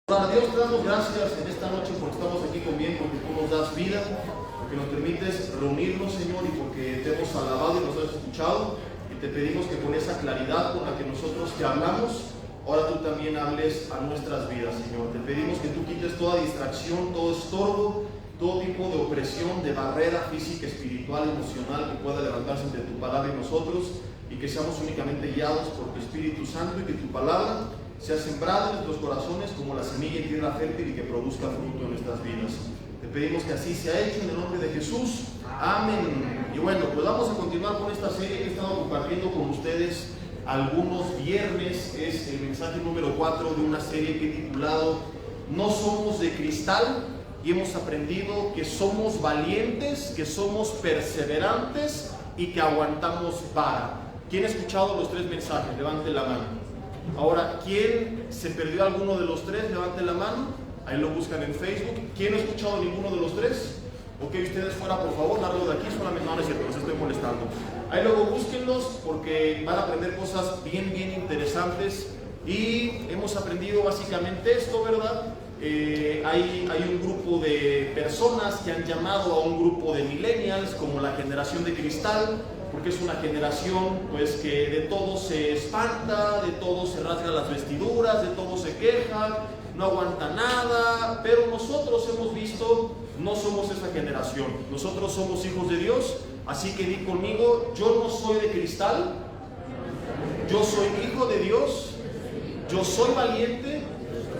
Dios, te damos gracias en esta noche porque estamos aquí con bien, porque tú nos das vida, porque nos permites reunirnos, Señor, y porque te hemos alabado y nos has escuchado. Y te pedimos que con esa claridad con la que nosotros te hablamos, ahora tú también hables a nuestras vidas, Señor. Te pedimos que tú quites toda distracción, todo estorbo, todo tipo de opresión, de barrera física, espiritual, emocional que pueda levantarse entre tu palabra y nosotros, y que seamos únicamente guiados por tu Espíritu Santo y que tu palabra sea sembrada en nuestros corazones como la semilla en tierra fértil y que produzca fruto en nuestras vidas. Te pedimos que así sea hecho en el nombre de Jesús. Amén. Y bueno, pues vamos a continuar con esta serie que he estado compartiendo con ustedes algunos viernes. Es el mensaje número 4 de una serie que he titulado No somos de cristal, y hemos aprendido que somos valientes, que somos perseverantes y que aguantamos vara. ¿Quién ha escuchado los 3 mensajes? Levante la mano. Ahora, ¿quién se perdió alguno de los 3? Levante la mano. Ahí lo buscan en Facebook. ¿Quién no ha escuchado ninguno de los 3? Ok, ustedes fuera, por favor, largo de aquí. Solamente no es cierto, los estoy molestando. Ahí luego búsquenlos porque van a aprender cosas bien interesantes. Y hemos aprendido básicamente esto, ¿verdad? Hay un grupo de personas que han llamado a un grupo de millennials como la generación de cristal, porque es una generación pues que de todo se espanta, de todo se rasga las vestiduras, de todo se queja, no aguanta nada. Pero nosotros hemos visto, no somos esa generación. Nosotros somos hijos de Dios. Así que di conmigo: yo no soy de cristal, yo soy hijo de Dios, yo soy valiente,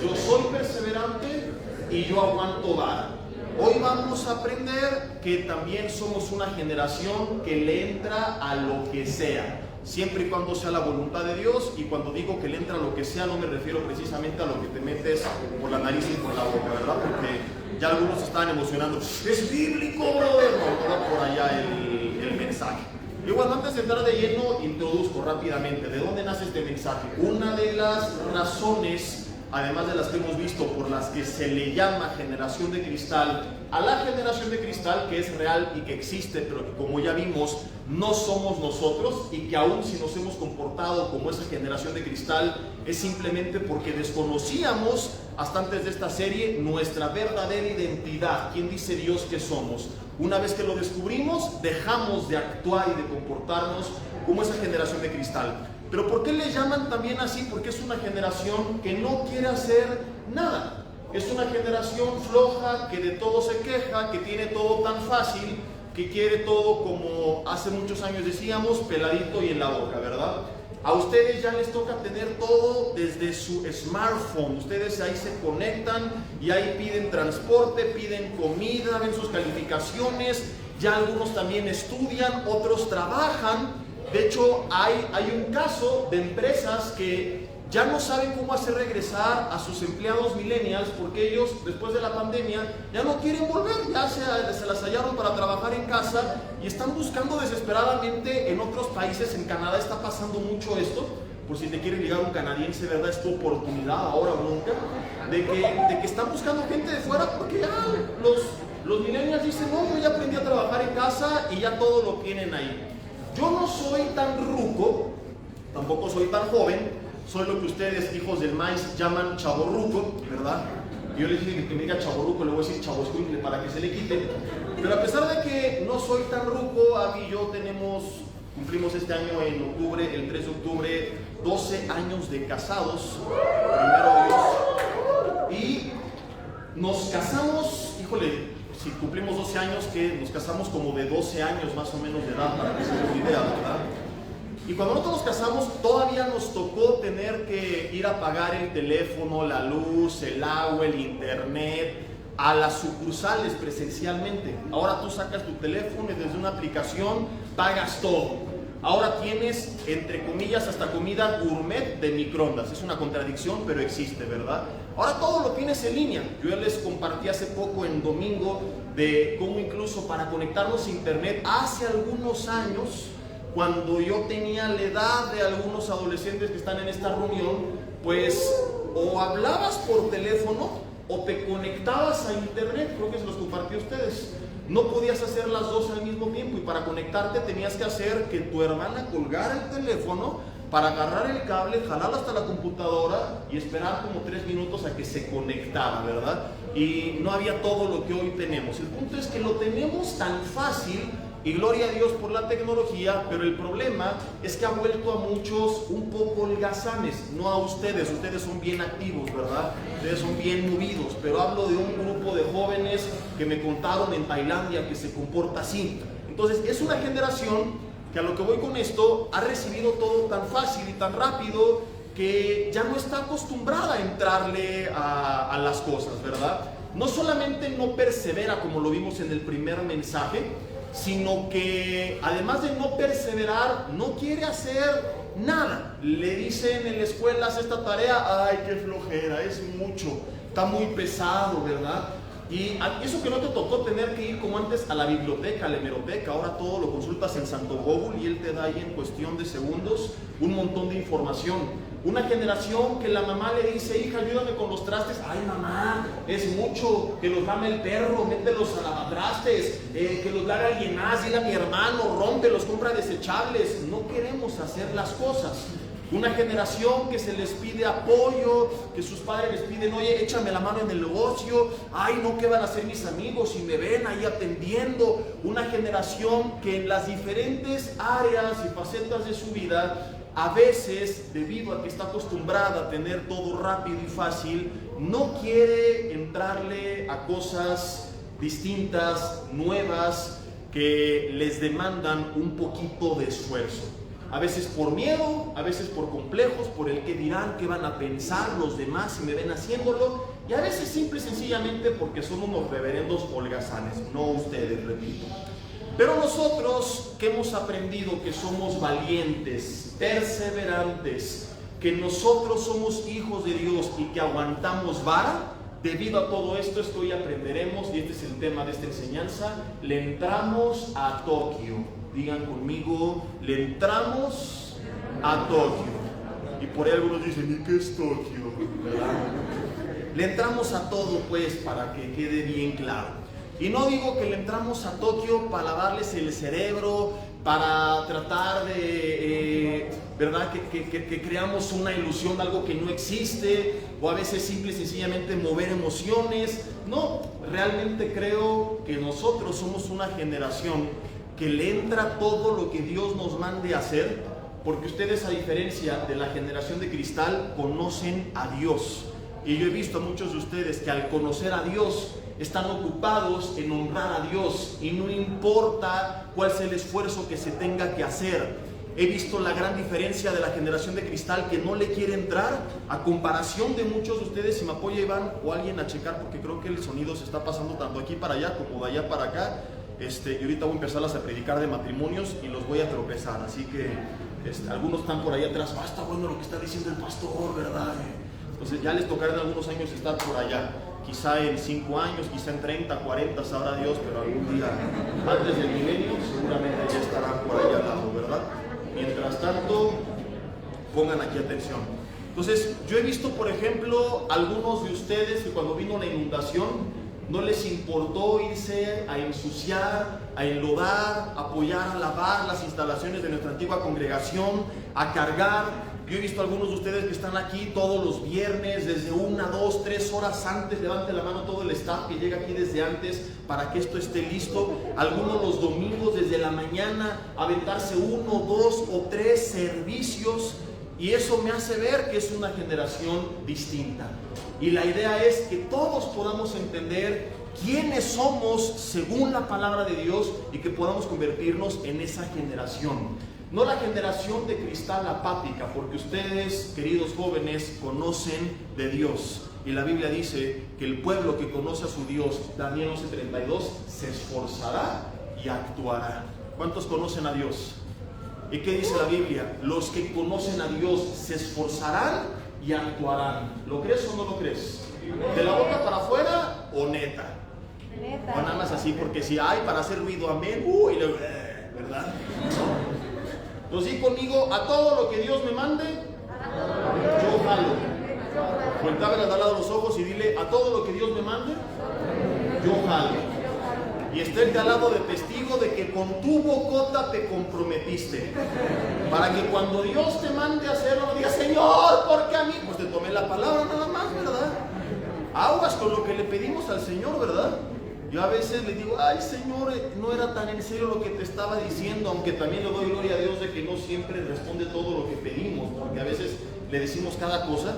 yo soy perseverante y yo aguanto vara. Hoy vamos a aprender que también somos una generación que le entra a lo que sea, siempre y cuando sea la voluntad de Dios. Y cuando digo que le entra a lo que sea, no me refiero precisamente a lo que te metes por la nariz y por la boca, ¿verdad? Porque ya algunos estaban emocionando. ¡Es bíblico, brother! No, por allá el mensaje. Y bueno, antes de entrar de lleno, introduzco rápidamente de dónde nace este mensaje. Una de las razones, además de las que hemos visto, por las que se le llama generación de cristal a la generación de cristal, que es real y que existe, pero que, como ya vimos, no somos nosotros, y que aún si nos hemos comportado como esa generación de cristal, es simplemente porque desconocíamos, hasta antes de esta serie, nuestra verdadera identidad. ¿Quién dice Dios que somos? Una vez que lo descubrimos, dejamos de actuar y de comportarnos como esa generación de cristal. ¿Pero por qué le llaman también así? Porque es una generación que no quiere hacer nada. Es una generación floja, que de todo se queja, que tiene todo tan fácil, que quiere todo, como hace muchos años decíamos, peladito y en la boca, ¿verdad? A ustedes ya les toca tener todo desde su smartphone. Ustedes ahí se conectan y ahí piden transporte, piden comida, ven sus calificaciones. Ya algunos también estudian, otros trabajan. De hecho, hay un caso de empresas que ya no saben cómo hacer regresar a sus empleados millennials, porque ellos, después de la pandemia, ya no quieren volver, ya se las hallaron para trabajar en casa y están buscando desesperadamente en otros países. En Canadá está pasando mucho esto. Por si te quiere ligar un canadiense, ¿verdad? Es tu oportunidad, ahora o nunca, de que están buscando gente de fuera, porque ya los millennials dicen: no, yo ya aprendí a trabajar en casa y ya todo lo tienen ahí. Yo no soy tan ruco, tampoco soy tan joven. Soy lo que ustedes, hijos del maíz, llaman chavorruco, ¿verdad? Y yo les dije que me diga chavorruco, le voy a decir chavoscuincle para que se le quite. Pero a pesar de que no soy tan ruco, Abby y yo cumplimos este año en octubre, el 3 de octubre, 12 años de casados, primero Dios. Y nos casamos, híjole, si cumplimos 12 años, que nos casamos como de 12 años más o menos de edad, para que se den una idea, ¿verdad? Y cuando nosotros nos casamos, todavía nos tocó tener que ir a pagar el teléfono, la luz, el agua, el internet, a las sucursales presencialmente. Ahora tú sacas tu teléfono y desde una aplicación pagas todo. Ahora tienes, entre comillas, hasta comida gourmet de microondas. Es una contradicción, pero existe, ¿verdad? Ahora todo lo tienes en línea. Yo ya les compartí hace poco, en domingo, de cómo incluso para conectarnos a internet, hace algunos años, cuando yo tenía la edad de algunos adolescentes que están en esta reunión, pues o hablabas por teléfono o te conectabas a internet. Creo que se los compartí a ustedes. No podías hacer las dos al mismo tiempo, y para conectarte tenías que hacer que tu hermana colgara el teléfono para agarrar el cable, jalarlo hasta la computadora y esperar como 3 minutos a que se conectara, ¿verdad? Y no había todo lo que hoy tenemos. El punto es que lo tenemos tan fácil, y gloria a Dios por la tecnología, pero el problema es que ha vuelto a muchos un poco holgazanes, no a ustedes. Ustedes son bien activos, ¿verdad? Ustedes son bien movidos, pero hablo de un grupo de jóvenes que me contaron en Tailandia que se comporta así. Entonces es una generación que, a lo que voy con esto, ha recibido todo tan fácil y tan rápido que ya no está acostumbrada a entrarle a las cosas, ¿verdad? No solamente no persevera, como lo vimos en el primer mensaje, sino que además de no perseverar, no quiere hacer nada. Le dicen en la escuela, haz esta tarea, ay, qué flojera, es mucho, está muy pesado, ¿verdad? Y eso que no te tocó tener que ir como antes a la biblioteca, a la hemeroteca, ahora todo lo consultas en Santo Google y él te da ahí en cuestión de segundos un montón de información. Una generación que la mamá le dice, hija, ayúdame con los trastes. Ay, mamá, es mucho, que los lame el perro, mételos a lavatrastes, que los lave alguien más, dile a mi hermano, rómpelos, compra desechables. No queremos hacer las cosas. Una generación que se les pide apoyo, que sus padres les piden, oye, échame la mano en el negocio. Ay, no, ¿qué van a hacer mis amigos si me ven ahí atendiendo? Una generación que en las diferentes áreas y facetas de su vida, a veces, debido a que está acostumbrada a tener todo rápido y fácil, no quiere entrarle a cosas distintas, nuevas, que les demandan un poquito de esfuerzo. A veces por miedo, a veces por complejos, por el que dirán, qué van a pensar los demás si me ven haciéndolo, y a veces simple y sencillamente porque son unos reverendos holgazanes, no ustedes, repito. Pero nosotros que hemos aprendido que somos valientes, perseverantes, que nosotros somos hijos de Dios y que aguantamos vara, debido a todo esto es que hoy aprenderemos, y este es el tema de esta enseñanza, le entramos a Tokio. Digan conmigo, le entramos a Tokio. Y por ahí algunos dicen, ¿y qué es Tokio? ¿Verdad? Le entramos a todo, pues, para que quede bien claro. Y no digo que le entramos a Tokio para lavarles el cerebro, para tratar de, ¿verdad? Que creamos una ilusión de algo que no existe, o a veces simple y sencillamente mover emociones. No, realmente creo que nosotros somos una generación que le entra todo lo que Dios nos mande a hacer, porque ustedes, a diferencia de la generación de cristal, conocen a Dios. Y yo he visto a muchos de ustedes que al conocer a Dios están ocupados en honrar a Dios y no importa cuál sea el esfuerzo que se tenga que hacer. He visto la gran diferencia de la generación de cristal que no le quiere entrar, a comparación de muchos de ustedes. Si me apoya Iván o alguien a checar, porque creo que el sonido se está pasando tanto aquí para allá como de allá para acá. Y ahorita voy a empezarlas a predicar de matrimonios y los voy a tropezar, así que algunos están por ahí atrás. Está bueno lo que está diciendo el pastor, ¿verdad? Entonces ya les tocará en algunos años estar por allá, quizá en 5 años, quizá en 30, 40, sabrá Dios, pero algún día antes del milenio seguramente ya estarán por allá al lado, ¿verdad? Mientras tanto, pongan aquí atención. Entonces yo he visto, por ejemplo, algunos de ustedes que cuando vino la inundación no les importó irse a ensuciar, a enlodar, a apoyar a lavar las instalaciones de nuestra antigua congregación, a cargar. Yo he visto a algunos de ustedes que están aquí todos los viernes, desde 1, 2, 3 horas antes. Levante la mano todo el staff que llega aquí desde antes para que esto esté listo. Algunos los domingos desde la mañana, aventarse 1, 2 o 3 servicios. Y eso me hace ver que es una generación distinta. Y la idea es que todos podamos entender quiénes somos según la palabra de Dios y que podamos convertirnos en esa generación. No la generación de cristal apática, porque ustedes, queridos jóvenes, conocen de Dios. Y la Biblia dice que el pueblo que conoce a su Dios, Daniel 11:32, se esforzará y actuará. ¿Cuántos conocen a Dios? ¿Y qué dice la Biblia? Los que conocen a Dios se esforzarán y actuarán. ¿Lo crees o no lo crees? ¿De la boca para afuera o neta? Neta. O nada más así, porque si hay para hacer ruido, amén, ¿verdad? Entonces, sí, conmigo, a todo lo que Dios me mande, yo jalo. Voltámela al lado de los ojos y dile, a todo lo que Dios me mande, yo jalo. y esté el de al lado de testigo de que con tu bocota te comprometiste. Para que cuando Dios te mande a hacerlo, digas, Señor, ¿por qué a mí? Pues te tomé la palabra nada más, ¿verdad? Aguas con lo que le pedimos al Señor, ¿verdad? Yo a veces le digo, ay Señor, no era tan en serio lo que te estaba diciendo, aunque también le doy gloria a Dios de que no siempre responde todo lo que pedimos, porque a veces le decimos cada cosa.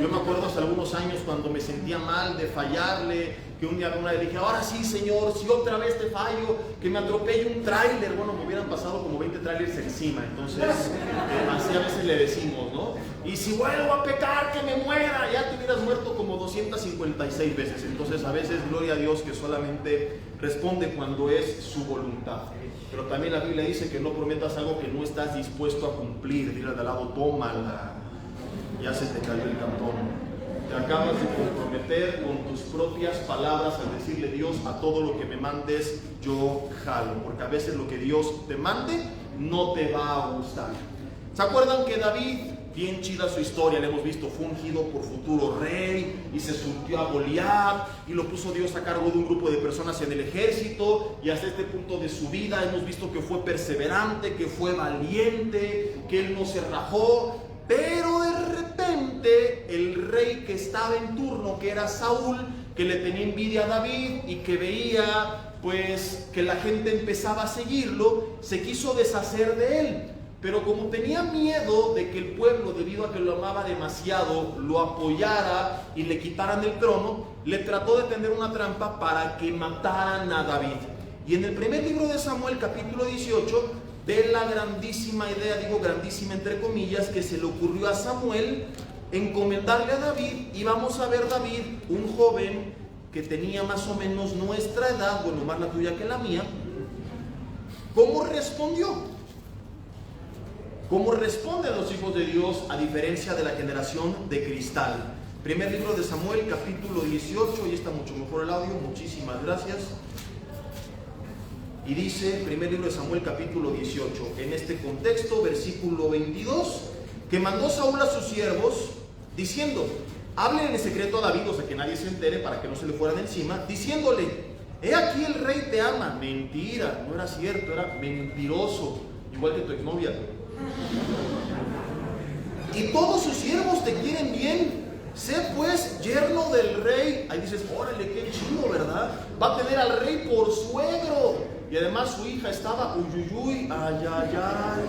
Yo me acuerdo hace algunos años cuando me sentía mal de fallarle, que un día le dije, ahora sí Señor, si otra vez te fallo, que me atropelle un tráiler. Bueno, me hubieran pasado como 20 tráilers encima, entonces así a veces le decimos, ¿no? Y si vuelvo a pecar, que me muera. Ya te hubieras muerto como 256 veces. Entonces a veces, gloria a Dios, que solamente responde cuando es su voluntad. Pero también la Biblia dice que no prometas algo que no estás dispuesto a cumplir. Dile al lado, tómala. Ya se te cayó el cantón. Te acabas de comprometer con tus propias palabras al decirle, Dios, a todo lo que me mandes yo jalo, porque a veces lo que Dios te mande no te va a gustar. ¿Se acuerdan que David, bien chida su historia, le hemos visto, fue ungido por futuro rey y se surtió a Goliat y lo puso Dios a cargo de un grupo de personas en el ejército, y hasta este punto de su vida hemos visto que fue perseverante, que fue valiente, que él no se rajó? Pero de repente el rey que estaba en turno, que era Saúl, que le tenía envidia a David y que veía pues que la gente empezaba a seguirlo, se quiso deshacer de él. Pero como tenía miedo de que el pueblo, debido a que lo amaba demasiado, lo apoyara y le quitaran el trono, le trató de tender una trampa para que mataran a David. Y en el primer libro de Samuel, capítulo 18, de la grandísima idea, digo grandísima entre comillas, que se le ocurrió a Samuel encomendarle a David. Y vamos a ver David, un joven que tenía más o menos nuestra edad, bueno, más la tuya que la mía, ¿cómo respondió? ¿Cómo responden los hijos de Dios a diferencia de la generación de cristal? Primer libro de Samuel, capítulo 18, y está mucho mejor el audio, muchísimas gracias. Y dice, primer libro de Samuel, capítulo 18, en este contexto, versículo 22, que mandó Saúl a sus siervos, diciendo, hablen en secreto a David, o sea que nadie se entere para que no se le fueran encima, diciéndole, he aquí el rey te ama. Mentira, no era cierto, era mentiroso, igual que tu exnovia. Y todos sus siervos te quieren bien. Sé pues yerno del rey. Ahí dices, órale, qué chido, ¿verdad? Va a tener al rey por suegro. Y además su hija estaba uyuyuy, ayayay,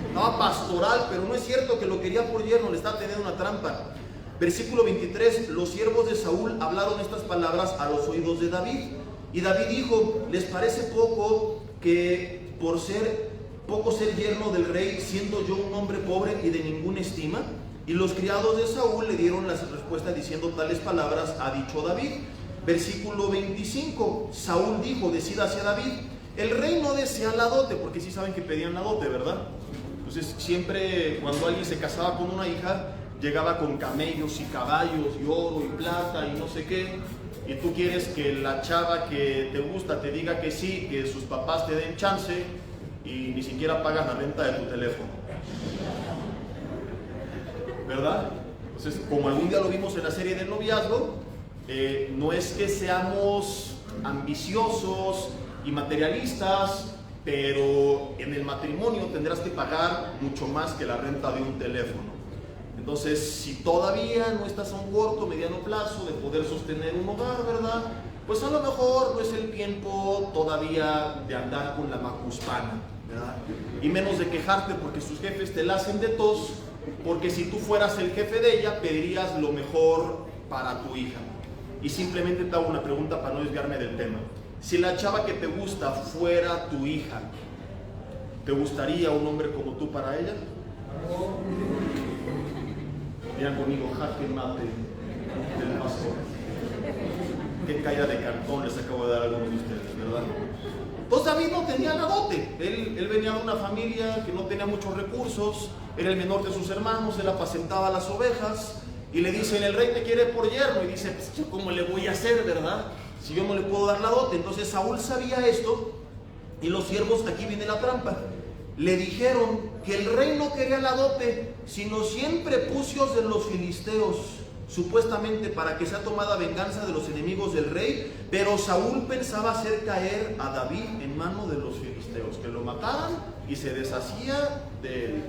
estaba pastoral, pero no es cierto que lo quería por yerno, le está teniendo una trampa. Versículo 23, los siervos de Saúl hablaron estas palabras a los oídos de David. Y David dijo, ¿les parece poco que por ser yerno del rey, siendo yo un hombre pobre y de ninguna estima? Y los criados de Saúl le dieron la respuesta diciendo, tales palabras ha dicho David. Versículo 25, Saúl dijo, decida hacia David, el rey no desea la dote, porque sí saben que pedían la dote, ¿verdad? Entonces siempre cuando alguien se casaba con una hija, llegaba con camellos y caballos y oro y plata y no sé qué, y tú quieres que la chava que te gusta te diga que sí, que sus papás te den chance, y ni siquiera pagas la renta de tu teléfono, ¿verdad? Entonces, como algún día lo vimos en la serie del noviazgo, no es que seamos ambiciosos y materialistas, pero en el matrimonio tendrás que pagar mucho más que la renta de un teléfono. Entonces, si todavía no estás a un corto, mediano plazo de poder sostener un hogar, ¿verdad? Pues a lo mejor no es el tiempo todavía de andar con la macuspana, ¿verdad? Y menos de quejarte porque sus jefes te la hacen de tos, porque si tú fueras el jefe de ella, pedirías lo mejor para tu hija. Y simplemente te hago una pregunta para no desviarme del tema. Si la chava que te gusta fuera tu hija, ¿te gustaría un hombre como tú para ella? Digan conmigo, jaque mate del pastor. Qué caída de cartón les acabo de dar a algunos de ustedes, ¿verdad? Entonces David no tenía la dote. Él venía de una familia que no tenía muchos recursos, era el menor de sus hermanos, él apacentaba las ovejas, y le dicen, el rey te quiere por yerno, y dice, pues yo cómo le voy a hacer, ¿verdad? Si yo no le puedo dar la dote. Entonces Saúl sabía esto, y los siervos, aquí viene la trampa, le dijeron que el rey no quería la dote, sino 100 prepucios de los filisteos. supuestamente para que sea tomada venganza de los enemigos del rey, pero Saúl pensaba hacer caer a David en mano de los filisteos, que lo mataran y se deshacía de él.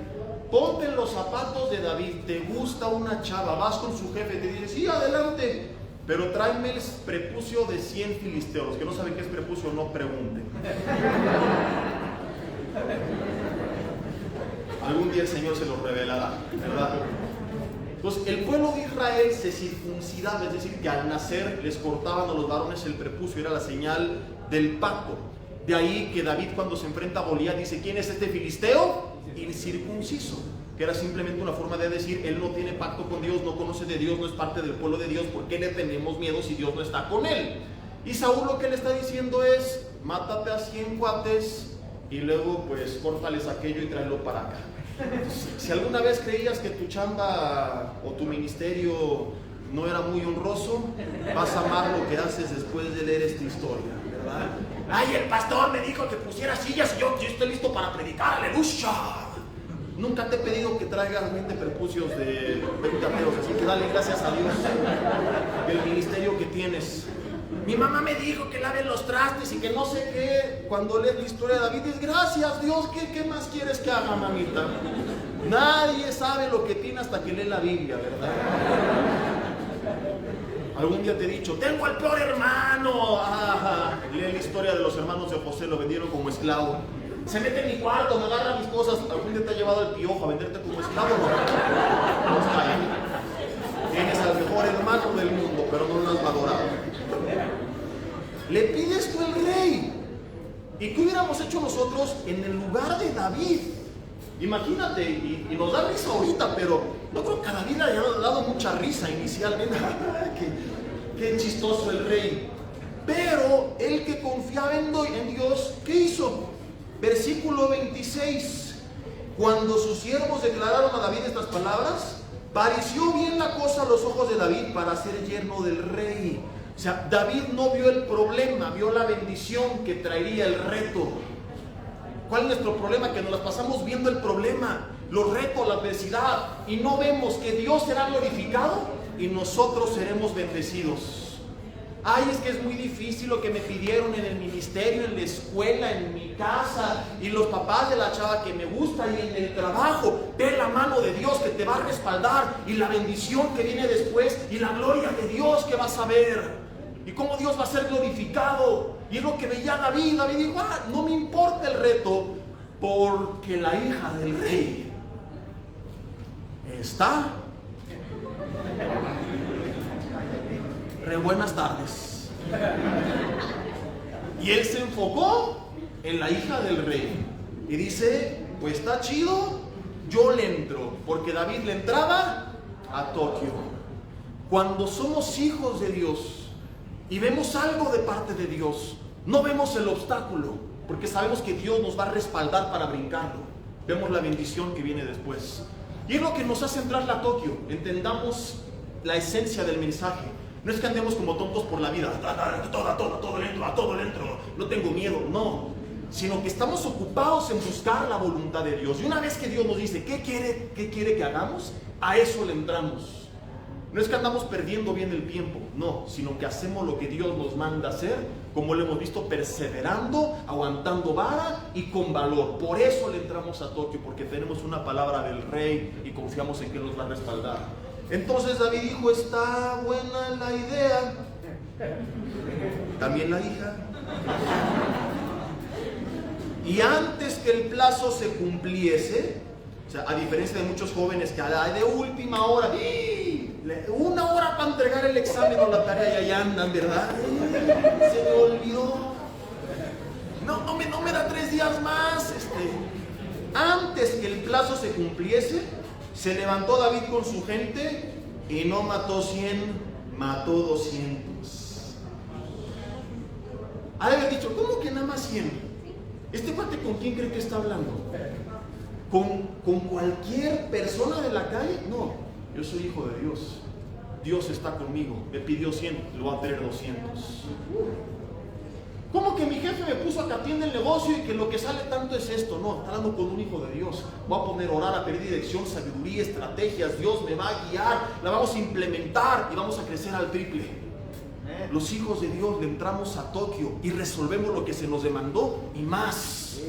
Ponte en los zapatos de David, te gusta una chava, vas con su jefe, te dice, sí, adelante, pero tráeme el prepucio de 100 filisteos. Los que no saben qué es prepucio, no pregunten. Algún día el Señor se los revelará, ¿verdad? Entonces el pueblo de Israel se circuncidaba, es decir, que al nacer les cortaban a los varones el prepucio, era la señal del pacto. De ahí que David, cuando se enfrenta a Goliat, dice, ¿quién es este filisteo? Incircunciso, que era simplemente una forma de decir, él no tiene pacto con Dios, no conoce de Dios, no es parte del pueblo de Dios, ¿por qué le tenemos miedo si Dios no está con él? Y Saúl lo que le está diciendo es, mátate a 100 cuates y luego pues córtales aquello y tráelo para acá. Si alguna vez creías que tu chamba o tu ministerio no era muy honroso, vas a amar lo que haces después de leer esta historia, ¿verdad? Ay, el pastor me dijo que pusiera sillas y yo estoy listo para predicar, aleluya. Nunca te he pedido que traigas 20 prepucios de 20 ateos, así que dale gracias a Dios del ministerio que tienes. Mi mamá me dijo que lave los trastes y que no sé qué. Cuando lees la historia de David, dices, gracias Dios, ¿qué más quieres que haga, mamita? Nadie sabe lo que tiene hasta que lee la Biblia, ¿verdad? Algún día te he dicho, tengo al peor hermano. Lee la historia de los hermanos de José, lo vendieron como esclavo. Se mete en mi cuarto, me agarra mis cosas. ¿Algún día te ha llevado el piojo a venderte como esclavo? No está ahí. Tienes al mejor hermano del mundo, pero no lo has valorado. Le pides tú el rey. ¿Y qué hubiéramos hecho nosotros en el lugar de David? Imagínate, y nos da risa ahorita, pero no creo que a David le haya dado mucha risa inicialmente. Qué chistoso el rey. Pero el que confiaba en Dios, ¿qué hizo? Versículo 26. Cuando sus siervos declararon a David estas palabras, pareció bien la cosa a los ojos de David para ser yerno del rey. O sea, David no vio el problema, vio la bendición que traería el reto. ¿Cuál es nuestro problema? Que nos las pasamos viendo el problema, los retos, la adversidad, y no vemos que Dios será glorificado y nosotros seremos bendecidos. Ay, es que es muy difícil lo que me pidieron en el ministerio, en la escuela, en mi casa, y los papás de la chava que me gusta, y en el trabajo. Ve la mano de Dios que te va a respaldar, y la bendición que viene después, y la gloria de Dios que vas a ver, y cómo Dios va a ser glorificado. Y es lo que veía David. David dijo, no me importa el reto, porque la hija del rey está. Buenas tardes. Y él se enfocó en la hija del rey y dice, pues está chido, yo le entro, porque David le entraba a Tokio. Cuando somos hijos de Dios y vemos algo de parte de Dios, no vemos el obstáculo, porque sabemos que Dios nos va a respaldar para brincarlo. Vemos la bendición que viene después, y es lo que nos hace entrar a Tokio. Entendamos la esencia del mensaje. No es que andemos como tontos por la vida, todo le entro, no tengo miedo, no, sino que estamos ocupados en buscar la voluntad de Dios. Y una vez que Dios nos dice qué quiere que hagamos, a eso le entramos. No es que andamos perdiendo bien el tiempo, no, sino que hacemos lo que Dios nos manda hacer, como lo hemos visto, perseverando, aguantando vara y con valor. Por eso le entramos a Tokio, porque tenemos una palabra del rey y confiamos en que nos va a respaldar. Entonces David dijo, está buena la idea. También la hija. Y antes que el plazo se cumpliese, o sea, a diferencia de muchos jóvenes que de última hora, una hora para entregar el examen o la tarea y allá andan, ¿verdad? Se me olvidó. No me da 3 días más. Antes que el plazo se cumpliese, se levantó David con su gente y no mató 100, mató 200. Ha de haber dicho, ¿cómo que nada más 100? ¿Este cuate con quién cree que está hablando? ¿Con cualquier persona de la calle? No, yo soy hijo de Dios. Dios está conmigo. Me pidió 100, le voy a traer 200. ¿Cómo que mi jefe me puso a que atienda el negocio y que lo que sale tanto es esto? No, está hablando con un hijo de Dios. Voy a poner a orar, a pedir dirección, sabiduría, estrategias. Dios me va a guiar, la vamos a implementar y vamos a crecer al triple. Los hijos de Dios le entramos a Tokio y resolvemos lo que se nos demandó y más.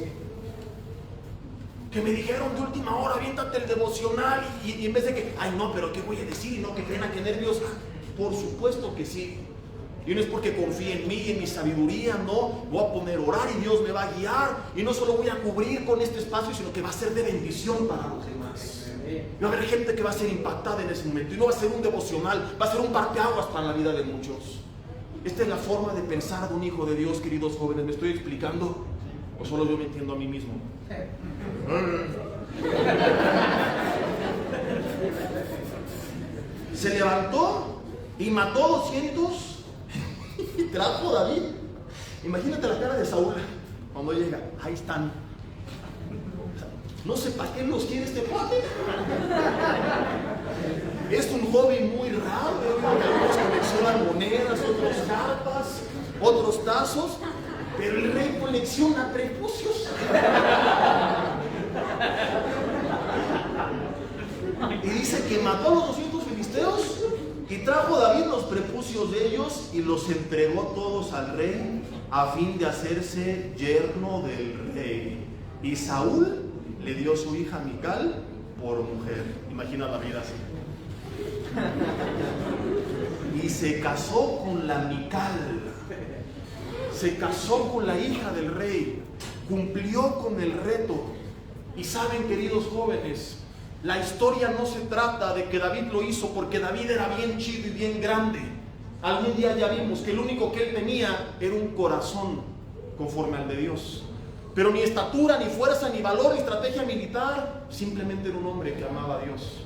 Que me dijeron de última hora, aviéntate el devocional y en vez de que, ay no, pero ¿qué voy a decir? No, qué pena, qué nervios. Por supuesto que sí. Y no es porque confíe en mí y en mi sabiduría, no. Voy a poner a orar y Dios me va a guiar. Y no solo voy a cubrir con este espacio, sino que va a ser de bendición para los demás. Y va a haber gente que va a ser impactada en ese momento. Y no va a ser un devocional, va a ser un parteaguas para la vida de muchos. Esta es la forma de pensar de un hijo de Dios, queridos jóvenes. ¿Me estoy explicando? ¿O solo yo me entiendo a mí mismo? Se levantó y mató 200 y trajo a David. Imagínate la cara de Saúl cuando llega. Ahí están. No sé para qué los quiere este cuate. Es un hobby muy raro. Algunos coleccionan monedas, otros carpas, otros tazos, pero el rey colecciona prepucios. Y dice que mató a los 200 filisteos y trajo David los prepucios de ellos y los entregó todos al rey a fin de hacerse yerno del rey. Y Saúl le dio su hija Mical por mujer. Imagina la vida así. Y se casó con la Mical. Se casó con la hija del rey. Cumplió con el reto. Y saben, queridos jóvenes, la historia no se trata de que David lo hizo porque David era bien chido y bien grande. Algún día ya vimos que lo único que él tenía era un corazón conforme al de Dios. Pero ni estatura, ni fuerza, ni valor, ni estrategia militar. Simplemente era un hombre que amaba a Dios.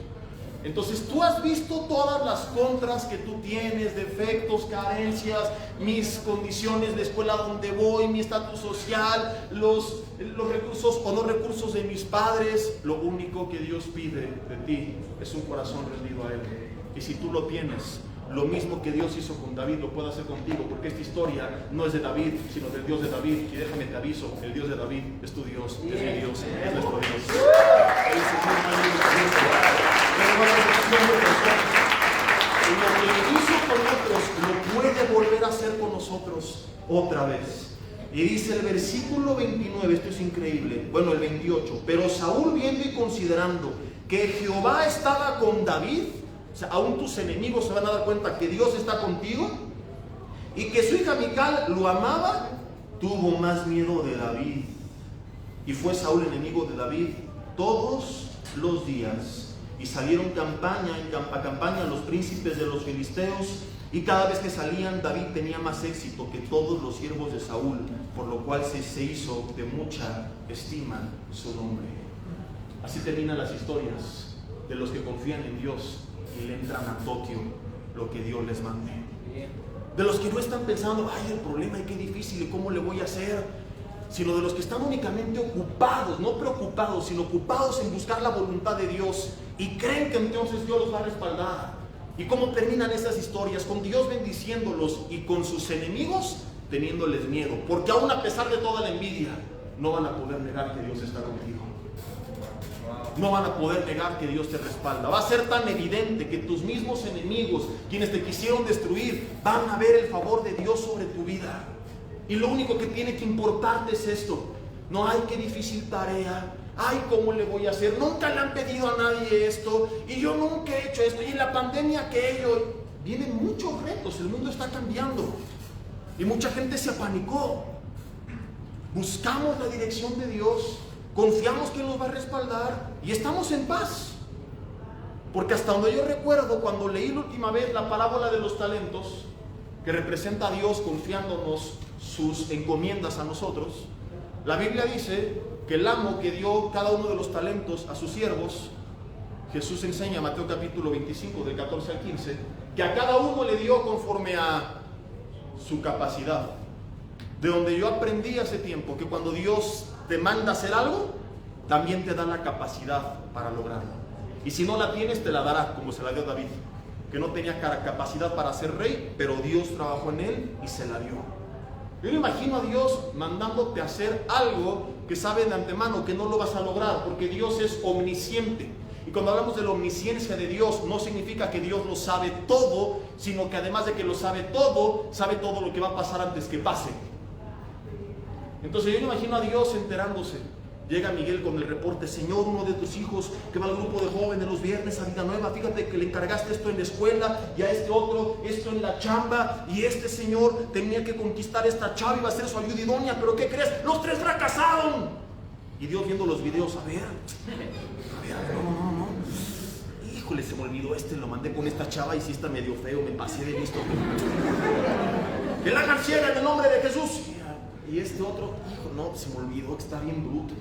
Entonces tú has visto todas las contras que tú tienes, defectos, carencias, mis condiciones de escuela donde voy, mi estatus social, los recursos o no recursos de mis padres. Lo único que Dios pide de ti es un corazón rendido a Él. Y si tú lo tienes, lo mismo que Dios hizo con David lo puede hacer contigo, porque esta historia no es de David, sino del Dios de David. Y déjame te aviso, el Dios de David es tu Dios, es mi Dios, es nuestro Dios. Y lo que hizo con otros lo puede volver a hacer con nosotros otra vez. Y dice el versículo 29, esto es increíble, bueno, el 28, pero Saúl, viendo y considerando que Jehová estaba con David, o sea, aún tus enemigos se van a dar cuenta que Dios está contigo, y que su hija Mical lo amaba, tuvo más miedo de David. Y fue Saúl enemigo de David todos los días. Y salieron a campaña los príncipes de los filisteos, y cada vez que salían David tenía más éxito que todos los siervos de Saúl, por lo cual se hizo de mucha estima su nombre. Así terminan las historias de los que confían en Dios y le entran a Tokio lo que Dios les mande. De los que no están pensando, ay, el problema, qué difícil, ¿y cómo le voy a hacer? Sino de los que están únicamente ocupados, no preocupados, sino ocupados en buscar la voluntad de Dios, y creen que entonces Dios los va a respaldar. ¿Y cómo terminan esas historias? Con Dios bendiciéndolos y con sus enemigos teniéndoles miedo, porque aún a pesar de toda la envidia, no van a poder negar que Dios está contigo. No van a poder negar que Dios te respalda. Va a ser tan evidente que tus mismos enemigos, quienes te quisieron destruir, van a ver el favor de Dios sobre tu vida. Y lo único que tiene que importarte es esto. No, ay, qué difícil tarea. Ay, ¿cómo le voy a hacer? Nunca le han pedido a nadie esto. Y yo nunca he hecho esto. Y en la pandemia aquello. Vienen muchos retos. El mundo está cambiando. Y mucha gente se apanicó. Buscamos la dirección de Dios. Confiamos que Él nos va a respaldar. Y estamos en paz. Porque hasta donde yo recuerdo, cuando leí la última vez la parábola de los talentos, que representa a Dios confiándonos sus encomiendas a nosotros, la Biblia dice que el amo que dio cada uno de los talentos a sus siervos, Jesús enseña, Mateo capítulo 25, del 14 al 15, que a cada uno le dio conforme a su capacidad. De donde yo aprendí hace tiempo que cuando Dios te manda hacer algo, también te da la capacidad para lograrlo. Y si no la tienes, te la dará, como se la dio a David, que no tenía capacidad para ser rey, pero Dios trabajó en él y se la dio. Yo me imagino a Dios mandándote a hacer algo que sabe de antemano que no lo vas a lograr, porque Dios es omnisciente. Y cuando hablamos de la omnisciencia de Dios, no significa que Dios lo sabe todo, sino que además de que lo sabe todo lo que va a pasar antes que pase. Entonces yo me imagino a Dios enterándose. Llega Miguel con el reporte: Señor, uno de tus hijos que va al grupo de jóvenes los viernes a Vida Nueva, fíjate que le encargaste esto en la escuela y a este otro esto en la chamba, y este señor tenía que conquistar esta chava, iba a ser su ayuda idónea, pero ¿qué crees? Los 3 fracasaron. Y Dios viendo los videos: a ver, no. Híjole, se me olvidó lo mandé con esta chava y sí está medio feo, me pasé de listo. Que la hagan ciega en el nombre de Jesús. Y este otro, hijo, no, se me olvidó que está bien bruto.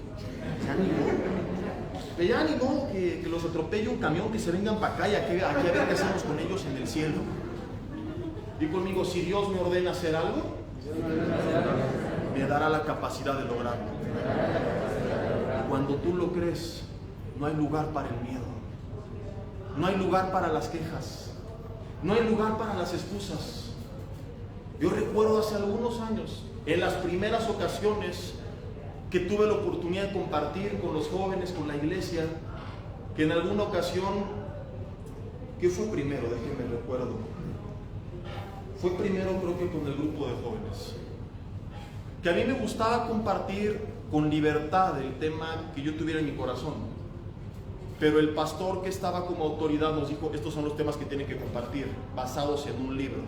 Ya ni modo que los atropelle un camión, que se vengan para acá y aquí a ver qué hacemos con ellos en el cielo. Di conmigo: si Dios me ordena hacer algo, me dará la capacidad de lograrlo. Cuando tú lo crees, no hay lugar para el miedo, no hay lugar para las quejas, no hay lugar para las excusas. Yo recuerdo hace algunos años, en las primeras ocasiones que tuve la oportunidad de compartir con los jóvenes, con la iglesia, que en alguna ocasión, ¿qué fue primero? Déjenme recuerdo. Fue primero, creo que con el grupo de jóvenes, que a mí me gustaba compartir con libertad el tema que yo tuviera en mi corazón, pero el pastor que estaba como autoridad nos dijo: estos son los temas que tienen que compartir, basados en un libro.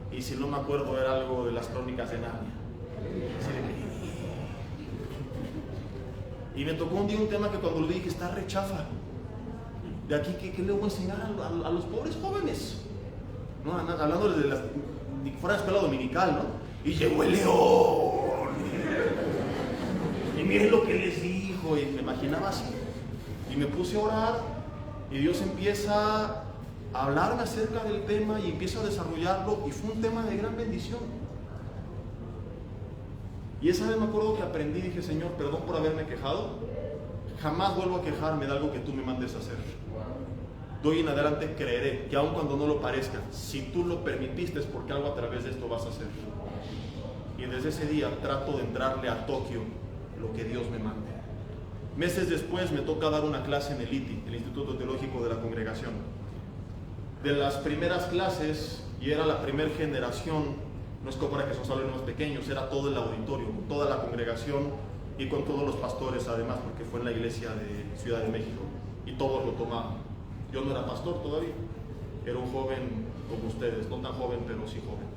Y si no me acuerdo, era algo de las Crónicas de Narnia. Y me tocó un día un tema que cuando lo dije, está rechafa. De aquí, ¿qué le voy a enseñar a los pobres jóvenes? No, hablando de fuera de escuela dominical, ¿no? Y llegó el león. Y miren lo que les dijo. Y me imaginaba así. Y me puse a orar. Y Dios empieza a hablarme acerca del tema y empiezo a desarrollarlo, y fue un tema de gran bendición. Y esa vez me acuerdo que aprendí, dije: Señor, perdón por haberme quejado, jamás vuelvo a quejarme de algo que tú me mandes a hacer. De hoy en adelante creeré que aun cuando no lo parezca, si tú lo permitiste es porque algo a través de esto vas a hacer. Y desde ese día trato de entrarle a Tokio lo que Dios me mande. Meses después me toca dar una clase en el ITI, el Instituto Teológico de la Congregación. De las primeras clases, y era la primera generación, no es como para que son salones más pequeños, era todo el auditorio, con toda la congregación y con todos los pastores además, porque fue en la iglesia de Ciudad de México y todos lo tomaban. Yo no era pastor todavía, era un joven como ustedes, no tan joven pero sí joven,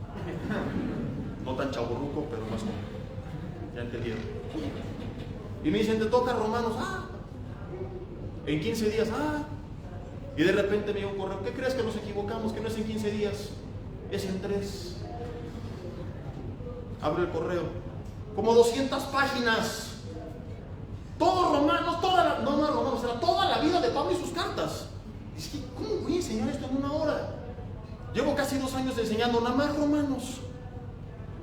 no tan chavorruco pero más joven, ya entendieron. Y me dicen: te toca Romanos, en 15 días, y de repente me llegó un correo: ¿qué crees? Que nos equivocamos, que no es en 15 días, es en 3. Abro el correo, como 200 páginas, todos Romanos, Romanos, era toda la vida de Pablo y sus cartas. Es que, ¿cómo voy a enseñar esto en 1 hora? Llevo casi 2 años enseñando nada más Romanos,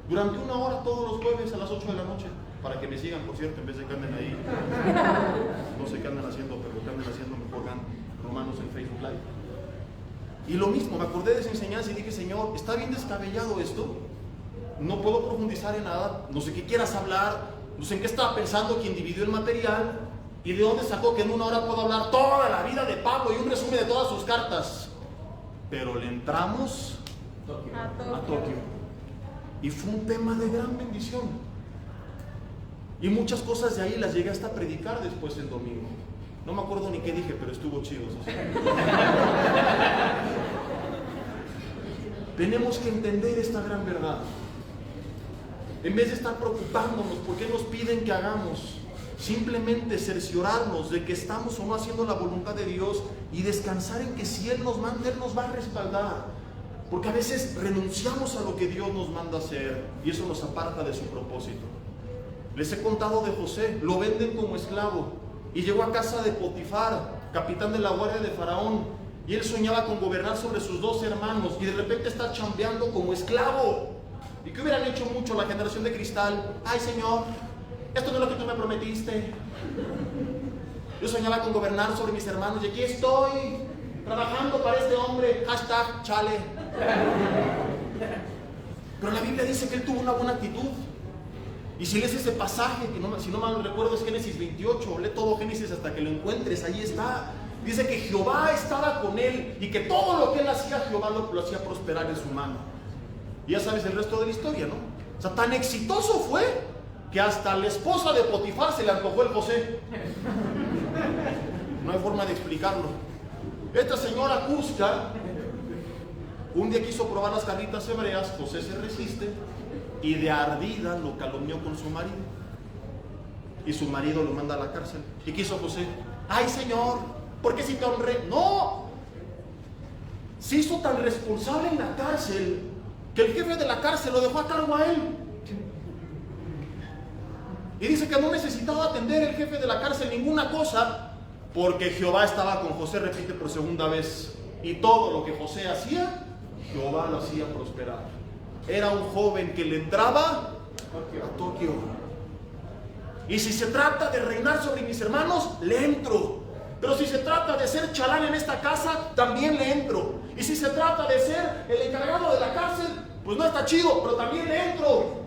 durante 1 hora todos los jueves a las 8 de la noche, para que me sigan, por cierto, en vez de que anden ahí, no sé qué andan haciendo, pero lo que anden haciendo mejor ganan Romanos en Facebook Live. Y lo mismo, me acordé de esa enseñanza y dije: Señor, está bien descabellado esto, no puedo profundizar en nada, no sé qué quieras hablar, no sé en qué estaba pensando quien dividió el material y de dónde sacó que en 1 hora puedo hablar toda la vida de Pablo y un resumen de todas sus cartas. Pero le entramos a Tokio y fue un tema de gran bendición, y muchas cosas de ahí las llegué hasta a predicar después el domingo. No me acuerdo ni qué dije, pero estuvo chido. Tenemos que entender esta gran verdad. En vez de estar preocupándonos por qué nos piden que hagamos, simplemente cerciorarnos de que estamos o no haciendo la voluntad de Dios y descansar en que si Él nos manda, Él nos va a respaldar. Porque a veces renunciamos a lo que Dios nos manda hacer y eso nos aparta de su propósito. Les he contado de José, lo venden como esclavo y llegó a casa de Potifar, capitán de la guardia de Faraón, y él soñaba con gobernar sobre sus 2 hermanos y de repente está chambeando como esclavo. ¿Y qué hubieran hecho mucho la generación de cristal? Ay, Señor, esto no es lo que tú me prometiste. Yo soñaba con gobernar sobre mis hermanos y aquí estoy trabajando para este hombre, #chale. Pero la Biblia dice que él tuvo una buena actitud. Y si lees ese pasaje, que si no mal recuerdo es Génesis 28, lee todo Génesis hasta que lo encuentres, ahí está. Dice que Jehová estaba con él y que todo lo que él hacía, Jehová lo hacía prosperar en su mano. Y ya sabes el resto de la historia, ¿no? O sea, tan exitoso fue que hasta la esposa de Potifar se le antojó el José. No hay forma de explicarlo. Esta señora Cusca un día quiso probar las carnitas hebreas, José se resiste y de ardida lo calumnió con su marido. Y su marido lo manda a la cárcel. ¿Y qué hizo José? ¡Ay, señor! ¿Por qué si te honré? ¡No! Se hizo tan responsable en la cárcel que el jefe de la cárcel lo dejó a cargo a él. Y dice que no necesitaba atender el jefe de la cárcel ninguna cosa, porque Jehová estaba con José, repite por segunda vez. Y todo lo que José hacía, Jehová lo hacía prosperar. Era un joven que le entraba a Tokio. Y si se trata de reinar sobre mis hermanos, le entro. Pero si se trata de ser chalán en esta casa, también le entro. Y si se trata de ser el encargado de la cárcel, pues no está chido, pero también le entro.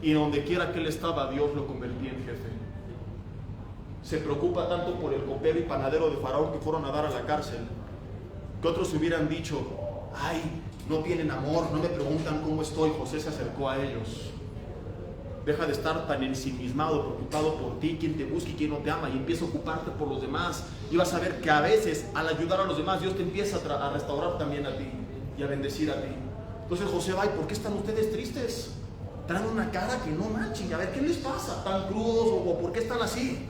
Y donde quiera que él estaba, Dios lo convertía en jefe. Se preocupa tanto por el copero y panadero de Faraón que fueron a dar a la cárcel, que otros hubieran dicho: ay, no tienen amor, no me preguntan cómo estoy. José se acercó a ellos. Deja de estar tan ensimismado, preocupado por ti, quién te busca y quién no te ama, y empieza a ocuparte por los demás. Y vas a ver que a veces, al ayudar a los demás, Dios te empieza a restaurar también a ti y a bendecir a ti. Entonces José va: ¿y por qué están ustedes tristes? Traen una cara que no manchen, a ver qué les pasa, tan crudos, o por qué están así.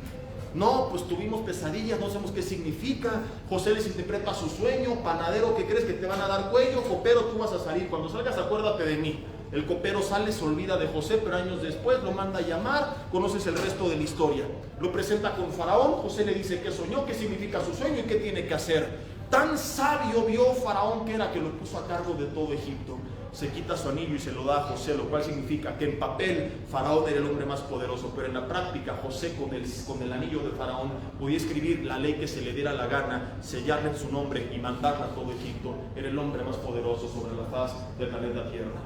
No, pues tuvimos pesadillas, no sabemos qué significa. José les interpreta su sueño. Panadero, ¿qué crees? Que te van a dar cuello. Copero, tú vas a salir, cuando salgas acuérdate de mí. El copero sale, se olvida de José, pero años después lo manda a llamar. Conoces el resto de la historia. Lo presenta con Faraón. José le dice qué soñó, qué significa su sueño y qué tiene que hacer. Tan sabio vio Faraón que era, que lo puso a cargo de todo Egipto. Se quita su anillo y se lo da a José, lo cual significa que en papel Faraón era el hombre más poderoso, pero en la práctica José con el anillo de Faraón podía escribir la ley que se le diera la gana, sellarle en su nombre y mandarla a todo Egipto. Era el hombre más poderoso sobre la faz del planeta Tierra.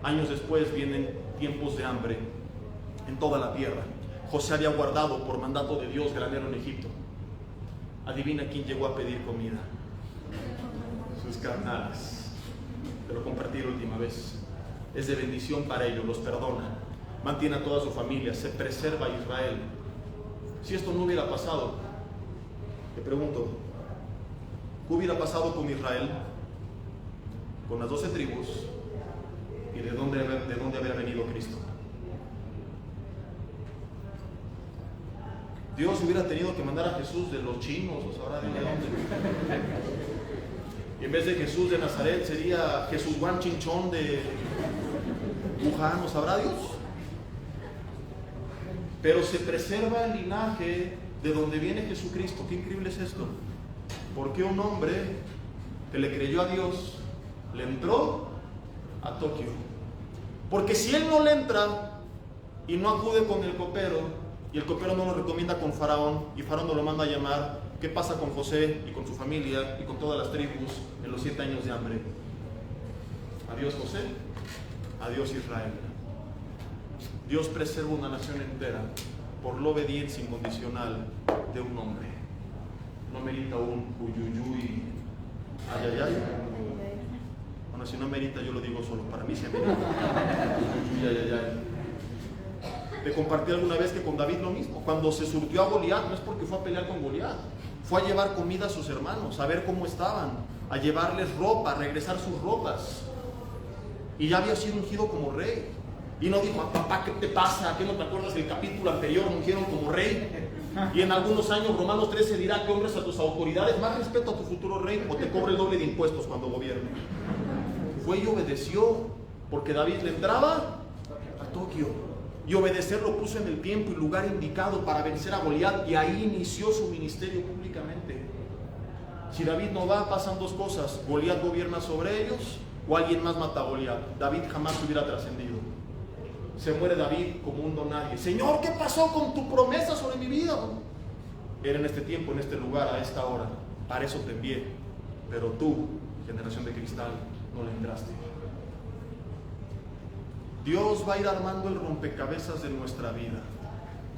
Años después vienen tiempos de hambre en toda la tierra. José había guardado por mandato de Dios granero en Egipto. Adivina quién llegó a pedir comida. Sus carnales. Te lo compartí la última vez. Es de bendición para ellos, los perdona, mantiene a toda su familia, se preserva a Israel. Si esto no hubiera pasado, te pregunto, ¿qué hubiera pasado con Israel? Con las 12 tribus, y de dónde había venido Cristo. Dios hubiera tenido que mandar a Jesús de los chinos, o sabrá de dónde. Y en vez de Jesús de Nazaret sería Jesús Juan Chinchón de Wuhan, ¿no sabrá Dios? Pero se preserva el linaje de donde viene Jesucristo. Qué increíble es esto. Porque un hombre que le creyó a Dios le entró a Tokio. Porque si él no le entra y no acude con el copero, y el copero no lo recomienda con Faraón, y Faraón no lo manda a llamar, ¿qué pasa con José y con su familia y con todas las tribus en los 7 años de hambre? Adiós José, adiós Israel. Dios preserva una nación entera por la obediencia incondicional de un hombre. No merita un uyuyuy, ayayay. Bueno, si no merita, yo lo digo solo, para mí se merita. Uyuyuy, ayayay. Te compartí alguna vez que con David lo mismo. Cuando se surtió a Goliat, no es porque fue a pelear con Goliat, fue a llevar comida a sus hermanos, a ver cómo estaban, a llevarles ropa, a regresar sus ropas. Y ya había sido ungido como rey. Y no dijo: papá, ¿qué te pasa? ¿Qué no te acuerdas del capítulo anterior? Me ungieron como rey. Y en algunos años, Romanos 13 dirá que honres a tus autoridades, más respeto a tu futuro rey, o te cobre el doble de impuestos cuando gobierne. Fue y obedeció, porque David le entraba a Tokio. Y obedecer lo puso en el tiempo y lugar indicado para vencer a Goliat, y ahí inició su ministerio públicamente. Si David no va, pasan dos cosas: Goliat gobierna sobre ellos, o alguien más mata a Goliat. David jamás hubiera trascendido. Se muere David como un don nadie. Señor, ¿qué pasó con tu promesa sobre mi vida? Era en este tiempo, en este lugar, a esta hora. Para eso te envié. Pero tú, generación de cristal, no le entraste. Dios va a ir armando el rompecabezas de nuestra vida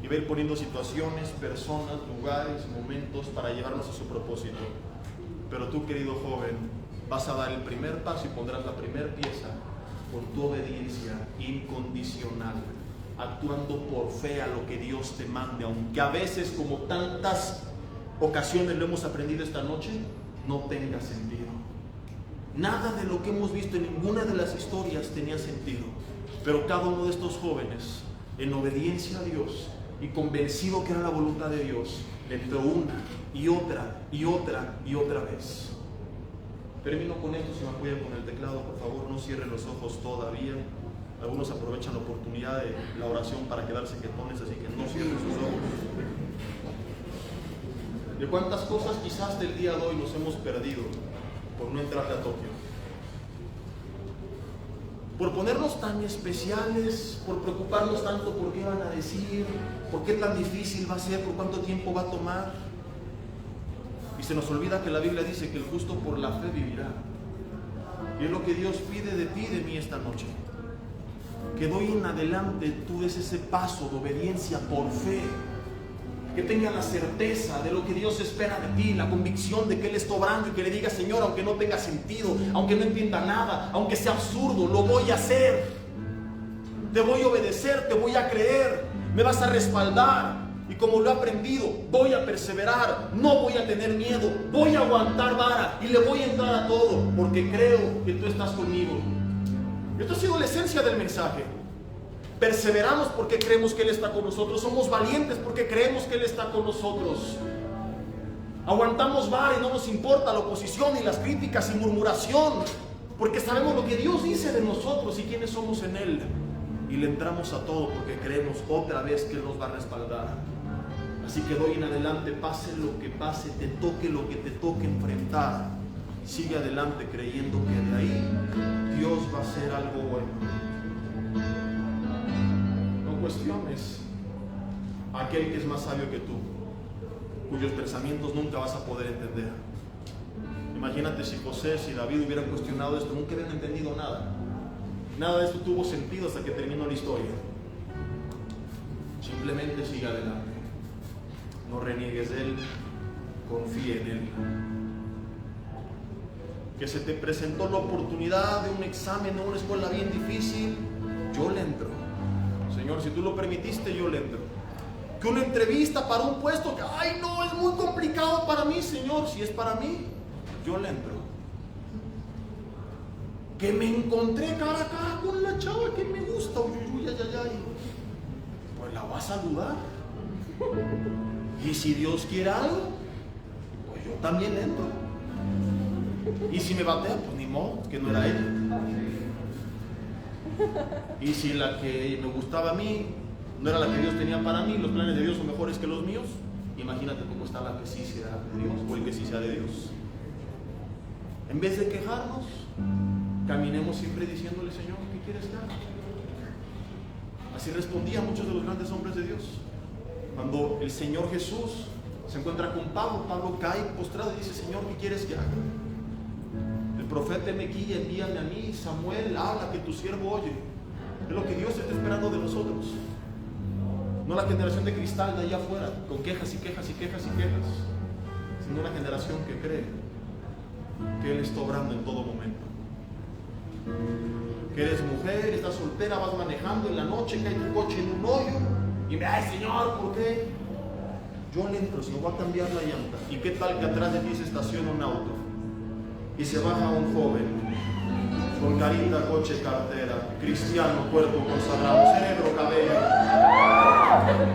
y va a ir poniendo situaciones, personas, lugares, momentos para llevarnos a su propósito. Pero tú, querido joven, vas a dar el primer paso y pondrás la primera pieza con tu obediencia incondicional, actuando por fe a lo que Dios te mande, aunque a veces, como tantas ocasiones lo hemos aprendido esta noche, no tenga sentido. Nada de lo que hemos visto en ninguna de las historias tenía sentido, pero cada uno de estos jóvenes, en obediencia a Dios y convencido que era la voluntad de Dios, le entró una y otra y otra y otra vez. Termino con esto. Si me apoyan con el teclado, por favor, no cierren los ojos todavía. Algunos aprovechan la oportunidad de la oración para quedarse quietones, así que no cierren sus ojos. ¿De cuántas cosas quizás del día de hoy nos hemos perdido por no entrar a Tokio? Por ponernos tan especiales, por preocuparnos tanto por qué van a decir, por qué tan difícil va a ser, por cuánto tiempo va a tomar. Y se nos olvida que la Biblia dice que el justo por la fe vivirá. Y es lo que Dios pide de ti y de mí esta noche. Que de hoy en adelante tú des ese paso de obediencia por fe. Que tengas la certeza de lo que Dios espera de ti, la convicción de que Él está obrando, y que le digas: Señor, aunque no tenga sentido, aunque no entienda nada, aunque sea absurdo, lo voy a hacer. Te voy a obedecer, te voy a creer, me vas a respaldar. Y como lo he aprendido, voy a perseverar, no voy a tener miedo, voy a aguantar vara y le voy a entrar a todo, porque creo que tú estás conmigo. Esto ha sido la esencia del mensaje. Perseveramos porque creemos que Él está con nosotros. Somos valientes porque creemos que Él está con nosotros. Aguantamos vara y no nos importa la oposición y las críticas y murmuración, porque sabemos lo que Dios dice de nosotros y quiénes somos en Él. Y le entramos a todo porque creemos otra vez que Él nos va a respaldar. Así que de hoy en adelante, pase lo que pase, te toque lo que te toque enfrentar, sigue adelante creyendo que de ahí Dios va a hacer algo bueno. No cuestiones a aquel que es más sabio que tú, cuyos pensamientos nunca vas a poder entender. Imagínate si José, si David hubieran cuestionado esto, nunca hubieran entendido nada. Nada de esto tuvo sentido hasta que terminó la historia. Simplemente sigue adelante. No reniegues de Él, confía en Él. Que se te presentó la oportunidad de un examen en una escuela bien difícil, yo le entro. Señor, si tú lo permitiste, yo le entro. Que una entrevista para un puesto que, ay no, es muy complicado para mí, Señor, si es para mí, yo le entro. Que me encontré cara a cara con la chava que me gusta, uy, ay, ay, ay, pues la vas a saludar. Y si Dios quiere algo, pues yo también entro. Y si me batea, pues ni modo, que no era ella. Y si la que me gustaba a mí no era la que Dios tenía para mí, los planes de Dios son mejores que los míos, imagínate cómo está la que sí sea de Dios o el que sí sea de Dios. En vez de quejarnos, caminemos siempre diciéndole: Señor, ¿qué quieres que haga? Así respondían muchos de los grandes hombres de Dios. Cuando el Señor Jesús se encuentra con Pablo, Pablo cae postrado y dice: Señor, ¿qué quieres que haga? El profeta me guía, envíame a mí. Samuel, habla, que tu siervo oye. Es lo que Dios está esperando de nosotros. No la generación de cristal de allá afuera, con quejas y quejas y quejas y quejas, sino una generación que cree que Él está obrando en todo momento. Que eres mujer, estás soltera, vas manejando en la noche, cae tu coche en un hoyo y me, ay Señor, ¿por qué? Yo le entro, si no va a cambiar la llanta. ¿Y qué tal que atrás de ti se estaciona un auto y se baja un joven con carita, coche, cartera, cristiano, cuerpo consagrado, cerebro, cabello,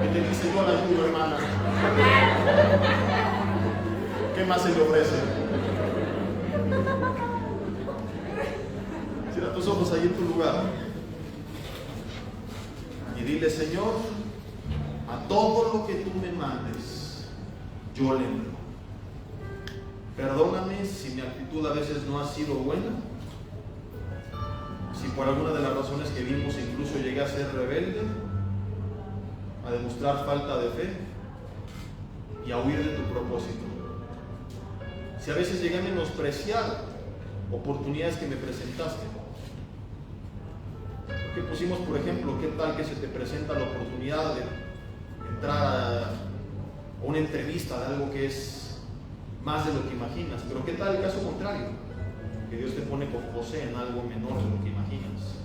que te dice: yo la ayudo, hermana? ¿Qué más se le ofrece? Cierra tus ojos ahí en tu lugar y dile: Señor, a todo lo que tú me mandes, yo le entro. Perdóname si mi actitud a veces no ha sido buena, si por alguna de las razones que vimos incluso llegué a ser rebelde, a demostrar falta de fe y a huir de tu propósito. Si a veces llegué a menospreciar oportunidades que me presentaste, Que pusimos, por ejemplo, ¿qué tal que se te presenta la oportunidad de entrar a una entrevista de algo que es más de lo que imaginas? Pero ¿qué tal el caso contrario? Que Dios te pone con José en algo menor de lo que imaginas,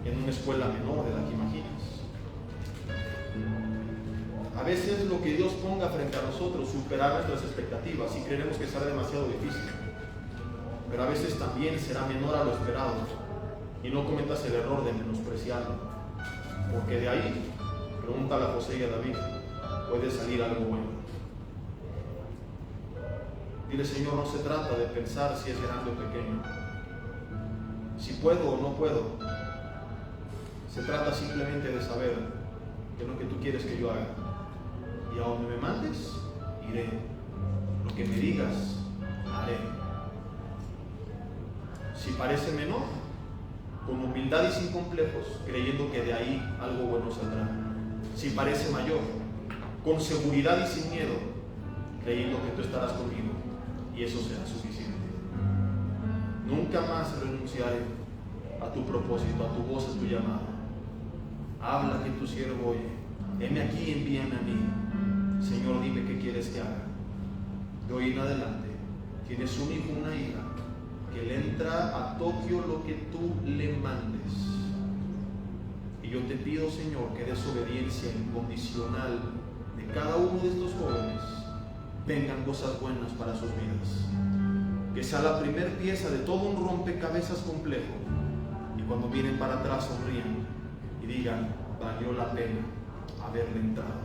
en una escuela menor de la que imaginas. A veces lo que Dios ponga frente a nosotros superará nuestras expectativas y creeremos que será demasiado difícil, pero a veces también será menor a lo esperado, y no cometas el error de menospreciarlo, porque de ahí, pregúntale a José y a David, puede salir algo bueno. Dile: Señor, no se trata de pensar si es grande o pequeño, si puedo o no puedo. Se trata simplemente de saber que es lo que tú quieres que yo haga, y a donde me mandes, iré. Lo que me digas, haré. Si parece menor, con humildad y sin complejos, creyendo que de ahí algo bueno saldrá. Si parece mayor, con seguridad y sin miedo, creyendo que tú estarás conmigo, y eso será suficiente. Nunca más renunciaré a tu propósito, a tu voz, a tu llamado. Habla, que tu siervo oye. Heme aquí, envíame a mí. Señor, dime qué quieres que haga. De hoy en adelante, tienes un hijo, una hija, que le entra a Tokio lo que tú le mandes. Y yo te pido, Señor, que des obediencia incondicional de cada uno de estos jóvenes. Vengan cosas buenas para sus vidas. Que sea la primer pieza de todo un rompecabezas complejo. Y cuando vienen para atrás, sonrían y digan: valió la pena haberle entrado.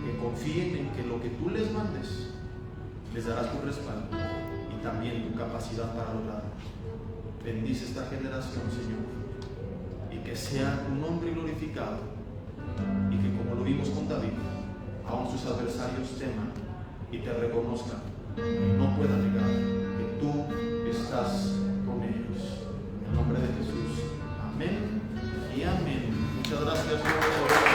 Que confíen en que lo que tú les mandes les darás tu respaldo y también tu capacidad para lograrlo. Bendice esta generación, Señor, y que sea tu nombre glorificado, y que, como lo vimos con David, aún sus adversarios teman y te reconozcan y no puedan negar que tú estás con ellos. En el nombre de Jesús, amén y amén. Muchas gracias, Señor.